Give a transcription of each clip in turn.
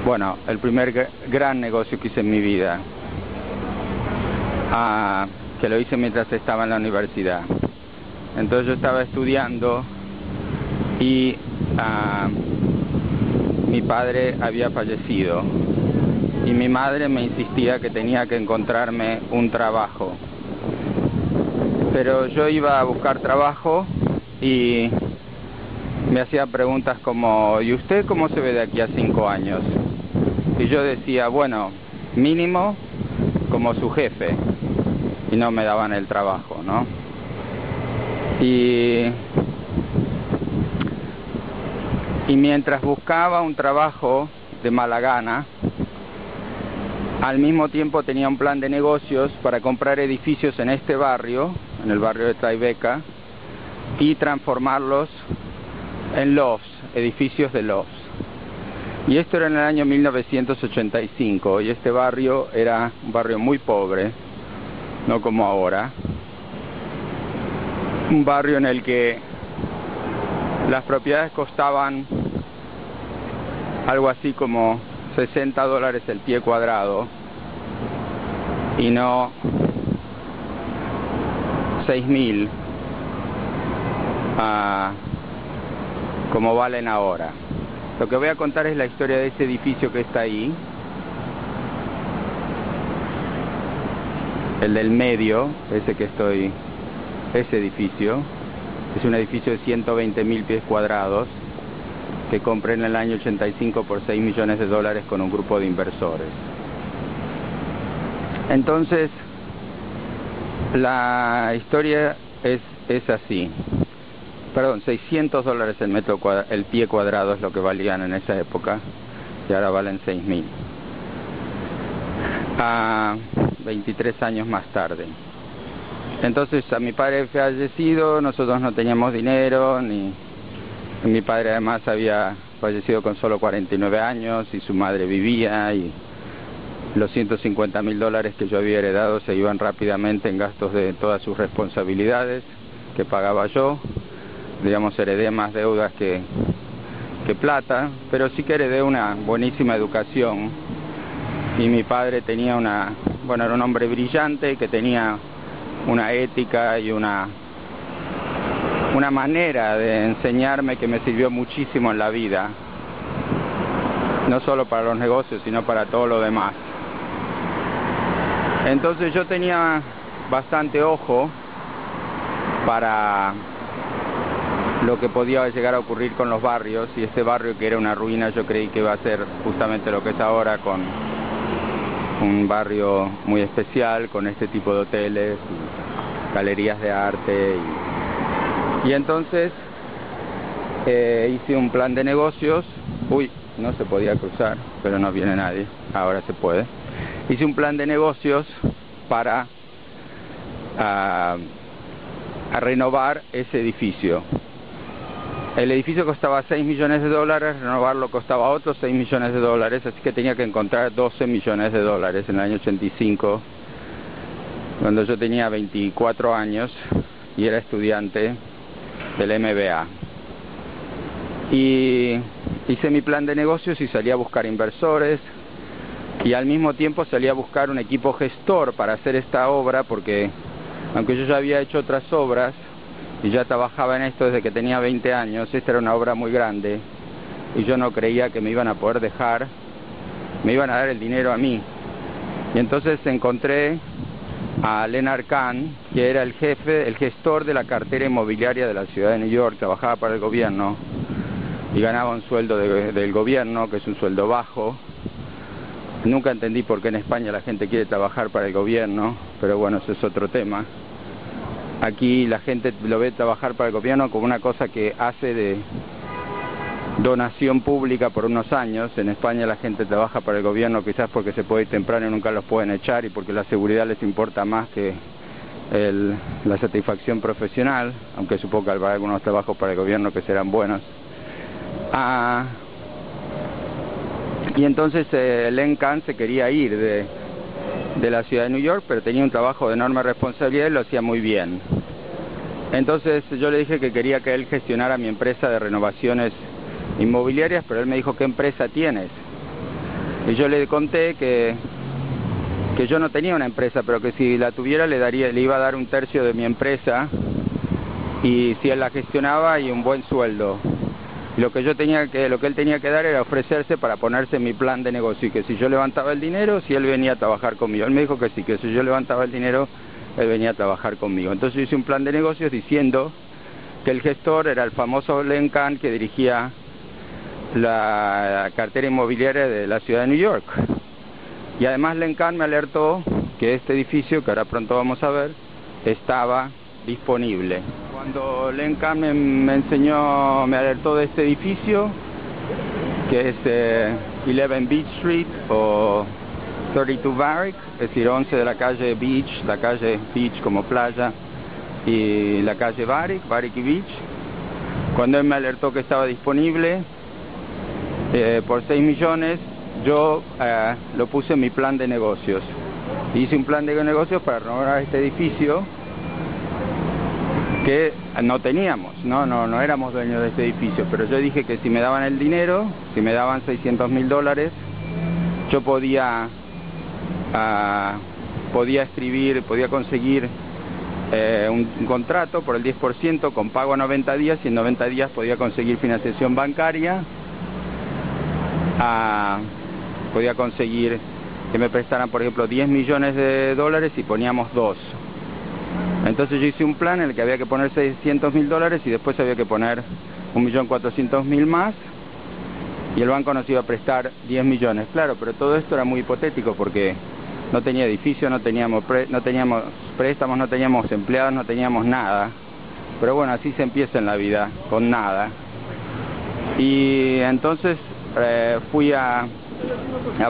bueno, el primer gran negocio que hice en mi vida, que lo hice mientras estaba en la universidad. Entonces yo estaba estudiando y mi padre había fallecido y mi madre me insistía que tenía que encontrarme un trabajo. Pero yo iba a buscar trabajo y me hacía preguntas como: ¿y usted cómo se ve de aquí a 5 años? Y yo decía: bueno, mínimo como su jefe. Y no me daban el trabajo, ¿no? Y mientras buscaba un trabajo de mala gana, al mismo tiempo tenía un plan de negocios para comprar edificios en este barrio, en el barrio de Tribeca, y transformarlos en lofts, edificios de lofts. Y esto era en el año 1985, y este barrio era un barrio muy pobre, no como ahora. Un barrio en el que las propiedades costaban algo así como $60 el pie cuadrado y no 6.000 como valen ahora. Lo que voy a contar es la historia de ese edificio que está ahí, el del medio, ese edificio. Es un edificio de 120.000 pies cuadrados que compré en el año 85 por $6 millones con un grupo de inversores. Entonces, la historia es así. Perdón, $600 el pie cuadrado es lo que valían en esa época, y ahora valen 6.000. 23 años más tarde. Entonces, a mi padre fallecido, nosotros no teníamos dinero, ni mi padre además había fallecido con solo 49 años y su madre vivía, y los $150.000 que yo había heredado se iban rápidamente en gastos de todas sus responsabilidades que pagaba yo. Digamos, heredé más deudas que plata, pero sí que heredé una buenísima educación. Y mi padre tenía era un hombre brillante que tenía una ética y una manera de enseñarme que me sirvió muchísimo en la vida, no solo para los negocios, sino para todo lo demás. Entonces yo tenía bastante ojo para lo que podía llegar a ocurrir con los barrios, y este barrio, que era una ruina, yo creí que iba a ser justamente lo que es ahora, con un barrio muy especial, con este tipo de hoteles, y galerías de arte. Y entonces hice un plan de negocios. Uy, no se podía cruzar, pero no viene nadie, ahora se puede. Hice un plan de negocios para a renovar ese edificio. El edificio costaba $6 millones, renovarlo costaba otros $6 millones, así que tenía que encontrar $12 millones en el año 85, cuando yo tenía 24 años y era estudiante del MBA. Y hice mi plan de negocios y salí a buscar inversores, y al mismo tiempo salí a buscar un equipo gestor para hacer esta obra, porque aunque yo ya había hecho otras obras y ya trabajaba en esto desde que tenía 20 años, esta era una obra muy grande y yo no creía que me iban a poder me iban a dar el dinero a mí. Y entonces encontré a Leonard Kahn, que era el gestor de la cartera inmobiliaria de la ciudad de New York. Trabajaba para el gobierno y ganaba un sueldo del gobierno, que es un sueldo bajo. Nunca entendí por qué en España la gente quiere trabajar para el gobierno, pero bueno, eso es otro tema. Aquí la gente lo ve trabajar para el gobierno como una cosa que hace de donación pública por unos años. En España la gente trabaja para el gobierno quizás porque se puede ir temprano y nunca los pueden echar, y porque la seguridad les importa más que la satisfacción profesional, aunque supongo que habrá algunos trabajos para el gobierno que serán buenos. Y entonces Len Kahn se quería ir de la ciudad de New York, pero tenía un trabajo de enorme responsabilidad y lo hacía muy bien. Entonces yo le dije que quería que él gestionara mi empresa de renovaciones inmobiliarias, pero él me dijo: ¿qué empresa tienes? Y yo le conté que yo no tenía una empresa, pero que si la tuviera le iba a dar un tercio de mi empresa, y si él la gestionaba, y un buen sueldo. Y lo que él tenía que dar era ofrecerse para ponerse en mi plan de negocio, y que si yo levantaba el dinero, si él venía a trabajar conmigo. Él me dijo que sí, que si yo levantaba el dinero, él venía a trabajar conmigo. Entonces yo hice un plan de negocios diciendo que el gestor era el famoso Len Kahn, que dirigía la cartera inmobiliaria de la ciudad de New York. Y además Len Kahn me alertó que este edificio, que ahora pronto vamos a ver, estaba disponible. Cuando Len Kahn me alertó de este edificio, que es 11 Beach Street o 32 Varick, es decir, 11 de la calle Beach, la calle Beach como playa, y la calle Varick y Beach. Cuando él me alertó que estaba disponible por 6 millones, yo lo puse en mi plan de negocios. Hice un plan de negocios para renovar este edificio que no teníamos, no éramos dueños de este edificio, pero yo dije que si me daban el dinero, si me daban $600,000, yo podía conseguir un contrato por el 10% con pago a 90 días, y en 90 días podía conseguir financiación bancaria, podía conseguir que me prestaran, por ejemplo, $10 millones y poníamos 2. Entonces yo hice un plan en el que había que poner $600,000 y después había que poner 1.400.000 más, y el banco nos iba a prestar 10 millones. Claro, pero todo esto era muy hipotético porque no tenía edificio, no teníamos préstamos, no teníamos empleados, no teníamos nada. Pero bueno, así se empieza en la vida, con nada. Y entonces fui a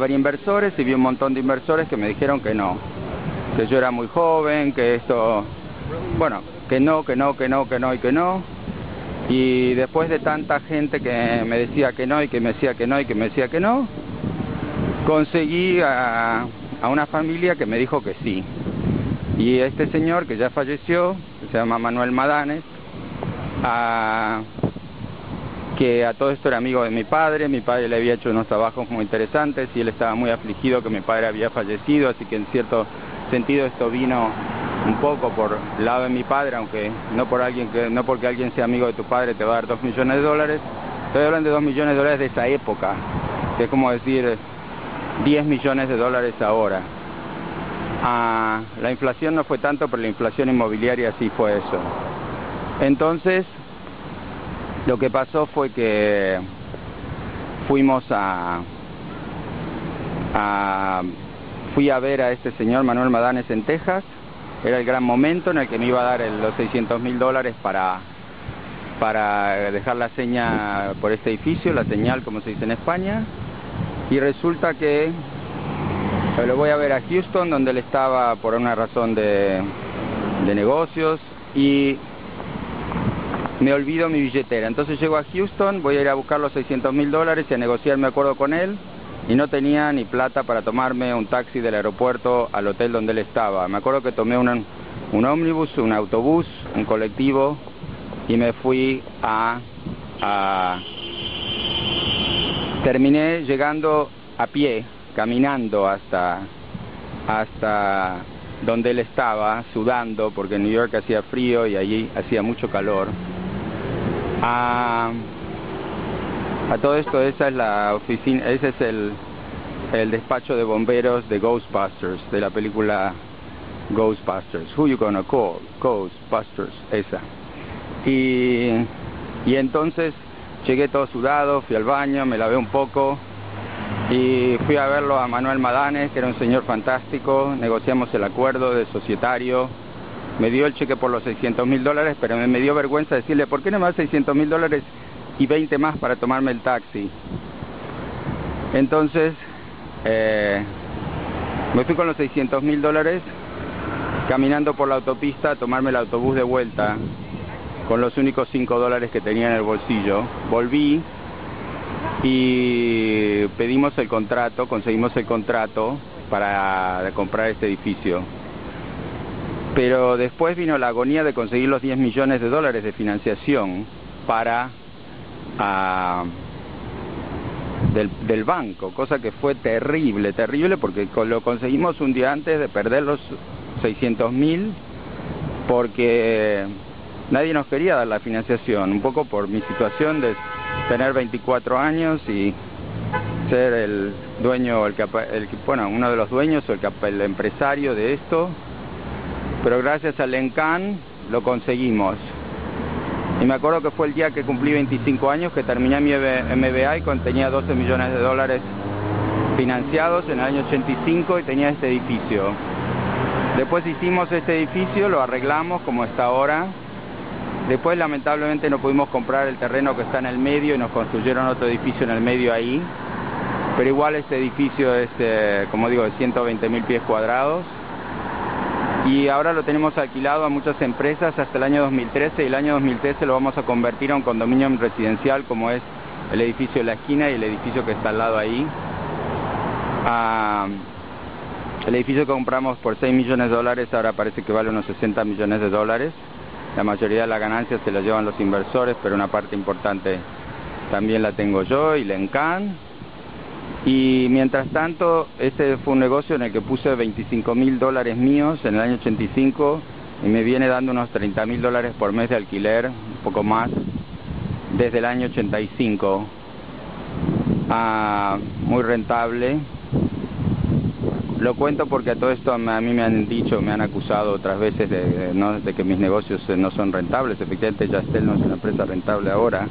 ver inversores, y vi un montón de inversores que me dijeron que no, que yo era muy joven, que esto, bueno, que no. Y después de tanta gente que me decía que no, y que me decía que no, y que me decía que no, conseguí a una familia que me dijo que sí. Y este señor, que ya falleció, que se llama Manuel Madanes, que a todo esto era amigo de mi padre le había hecho unos trabajos muy interesantes, y él estaba muy afligido que mi padre había fallecido, así que en cierto sentido esto vino un poco por el lado de mi padre, aunque no porque alguien sea amigo de tu padre te va a dar $2 millones. Estoy hablando de $2 millones de esa época, que es como decir $10 millones ahora. La inflación no fue tanto, pero la inflación inmobiliaria sí fue eso. Entonces lo que pasó fue que fuimos fui a ver a este señor Manuel Madanes en Texas. Era el gran momento en el que me iba a dar los $600,000 para dejar la seña por este edificio, la señal como se dice en España. Y resulta que lo voy a ver a Houston, donde él estaba por una razón de negocios, y me olvido mi billetera. Entonces llego a Houston, voy a ir a buscar los $600,000 y a negociar mi acuerdo con él, y no tenía ni plata para tomarme un taxi del aeropuerto al hotel donde él estaba. Me acuerdo que tomé un ómnibus, un autobús, un colectivo, y me fui terminé llegando a pie, caminando hasta donde él estaba, sudando, porque en New York hacía frío y allí hacía mucho calor. A todo esto, esa es la oficina, ese es el despacho de bomberos de Ghostbusters, de la película Ghostbusters. Who you gonna call? Ghostbusters, esa. Y entonces llegué todo sudado, fui al baño, me lavé un poco y fui a verlo a Manuel Madanes, que era un señor fantástico. Negociamos el acuerdo de societario. Me dio el cheque por los $600,000, pero me dio vergüenza decirle, ¿por qué no me das $600,000 y 20 más para tomarme el taxi? Entonces me fui con los $600,000 caminando por la autopista a tomarme el autobús de vuelta con los únicos $5 que tenía en el bolsillo. Volví y pedimos el contrato, conseguimos el contrato para comprar este edificio. Pero después vino la agonía de conseguir los $10 millones de financiación para del banco, cosa que fue terrible, porque lo conseguimos un día antes de perder los 600.000, porque nadie nos quería dar la financiación, un poco por mi situación de tener 24 años y ser el dueño, bueno, uno de los dueños o el empresario de esto, pero gracias al ENCAN lo conseguimos. Y me acuerdo que fue el día que cumplí 25 años que terminé mi MBA y tenía $12 millones financiados en el año 85 y tenía este edificio. Después hicimos este edificio, lo arreglamos como está ahora. Después lamentablemente no pudimos comprar el terreno que está en el medio y nos construyeron otro edificio en el medio ahí. Pero igual este edificio es, como digo, de 120.000 pies cuadrados. Y ahora lo tenemos alquilado a muchas empresas hasta el año 2013, y el año 2013 lo vamos a convertir a un condominio residencial, como es el edificio de la esquina y el edificio que está al lado ahí. El edificio que compramos por $6 millones ahora parece que vale unos $60 millones. La mayoría de la ganancia se la llevan los inversores, pero una parte importante también la tengo yo y Lencan. Y mientras tanto, este fue un negocio en el que puse $25.000 míos en el año 85 y me viene dando unos $30.000 por mes de alquiler, un poco más, desde el año 85. Muy rentable. Lo cuento porque a todo esto a mí me han acusado otras veces de que mis negocios no son rentables. Efectivamente, Yastel no es una empresa rentable ahora,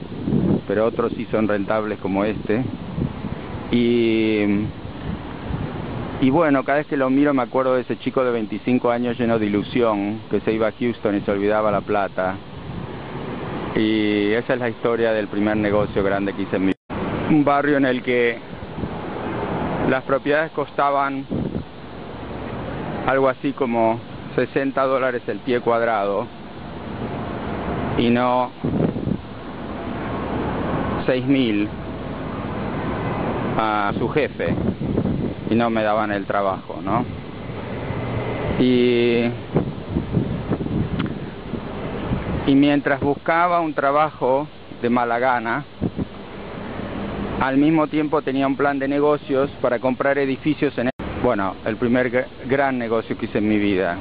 pero otros sí son rentables como este. Y bueno, cada vez que lo miro me acuerdo de ese chico de 25 años lleno de ilusión, que se iba a Houston y se olvidaba la plata. Y esa es la historia del primer negocio grande que hice en mi vida. Un barrio en el que las propiedades costaban algo así como $60 el pie cuadrado y no 6.000 a su jefe, y no me daban el trabajo, ¿no? Y mientras buscaba un trabajo de mala gana, al mismo tiempo tenía un plan de negocios para comprar edificios en... Bueno, el primer gran negocio que hice en mi vida,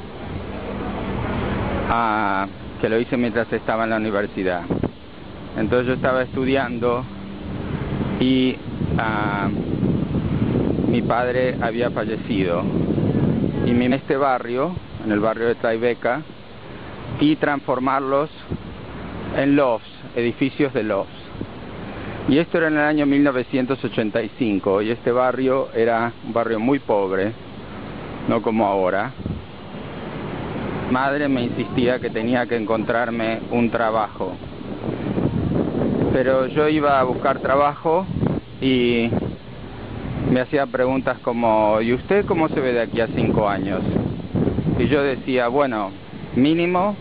que lo hice mientras estaba en la universidad. Entonces yo estaba estudiando y mi padre había fallecido, y en este barrio, en el barrio de Tribeca, y transformarlos en lofts, edificios de lofts. Y esto era en el año 1985, y este barrio era un barrio muy pobre, no como ahora. Mi madre me insistía que tenía que encontrarme un trabajo, pero yo iba a buscar trabajo y me hacía preguntas como: ¿y usted cómo se ve de aquí a 5 años? Y yo decía, bueno, mínimo